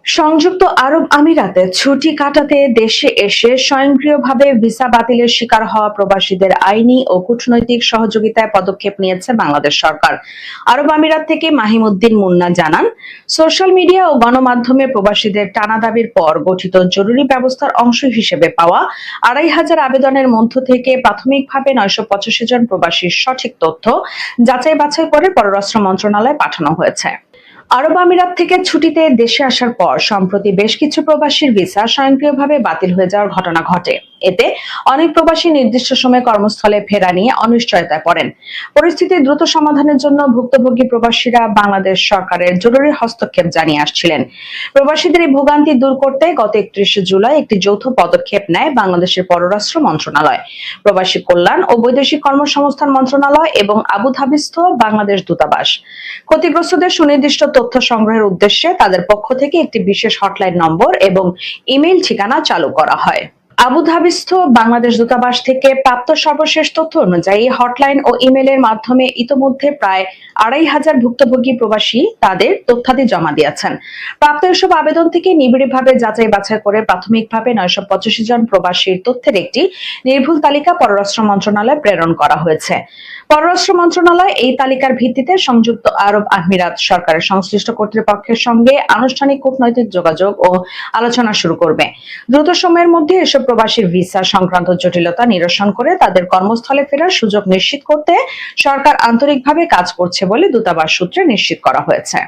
সংযুক্ত আরব আমিরাতে ছুটি কাটাতে দেশে এসে স্বয়ংক্রিয়ভাবে ভিসা বাতিলের শিকার হওয়া প্রবাসীদের আইনি ও কূটনৈতিক সহযোগিতায় পদক্ষেপ নিয়েছে বাংলাদেশ সরকার। আরব আমিরাত থেকে মাহিমুদ্দিন মুন্না জানান, সোশ্যাল মিডিয়া ও গণমাধ্যমে প্রবাসীদের টানা দাবির পর গঠিত জরুরি ব্যবস্থার অংশ হিসেবে পাওয়া ২,৫০০ আবেদনের মধ্য থেকে প্রাথমিকভাবে ৯৮৫ জন প্রবাসীর সঠিক তথ্য যাচাই বাছাই করে পররাষ্ট্র মন্ত্রণালয়ে পাঠানো হয়েছে। আরব আমিরাত থেকে ছুটিতে দেশে আসার পর সম্প্রতি বেশ কিছু প্রবাসীর ভিসা স্বয়ংক্রিয়ভাবে বাতিল হয়ে যাওয়ার ঘটনা ঘটে। এতে অনেক প্রবাসী নির্দিষ্ট সময়ে কর্মস্থলে ফেরা নিয়ে অনিশ্চয়তায় পড়েন। পরিস্থিতি দ্রুত সমাধানের জন্য ভুক্তভোগী প্রবাসীরা বাংলাদেশ সরকারের জরুরি হস্তক্ষেপ জানিয়ে আসছিলেন। প্রবাসীদের এই ভোগান্তি দূর করতে গত ৩১ জুলাই একটি যৌথ পদক্ষেপ নেয় বাংলাদেশের পররাষ্ট্র মন্ত্রণালয়, প্রবাসী কল্যাণ ও বৈদেশিক কর্মসংস্থান মন্ত্রণালয় এবং আবুধাবিস্থ বাংলাদেশ দূতাবাস। ক্ষতিগ্রস্তদের সুনির্দিষ্ট তথ্য সংগ্রহের উদ্দেশ্যে তাদের পক্ষ থেকে একটি বিশেষ হটলাইন নম্বর এবং ইমেইল ঠিকানা চালু করা হয়। আবুধাবিস্থ বাংলাদেশ দূতাবাস থেকে প্রাপ্ত সর্বশেষ তথ্য অনুযায়ী হটলাইন ও ইমেইলের মাধ্যমে ইতোমধ্যে প্রায় ২,৫০০ ভুক্তভোগী প্রবাসী তাদের তথ্যাদি জমা দিয়েছেন। প্রাপ্ত এসব আবেদন থেকে নিবিড়ভাবে যাচাই বাছাই করে প্রাথমিকভাবে ৯৮৫ জন প্রবাসীর তথ্যের একটি নির্ভুল তালিকা পররাষ্ট্র মন্ত্রণালয়ে প্রেরণ করা হয়েছে। পররাষ্ট্র মন্ত্রণালয় এই তালিকার ভিত্তিতে সংযুক্ত আরব আমিরাত সরকারের সংশ্লিষ্ট কর্তৃপক্ষের সঙ্গে আনুষ্ঠানিক কূটনৈতিক যোগাযোগ ও আলোচনা শুরু করবে। দ্রুত সময়ের মধ্যে এসব প্রবাসীর ভিসা সংক্রান্ত জটিলতা নিরসন করে তাদের কর্মস্থলে ফেরার সুযোগ নিশ্চিত করতে সরকার আন্তরিকভাবে কাজ করছে বলে দূতাবাস সূত্রে নিশ্চিত করা হয়েছে।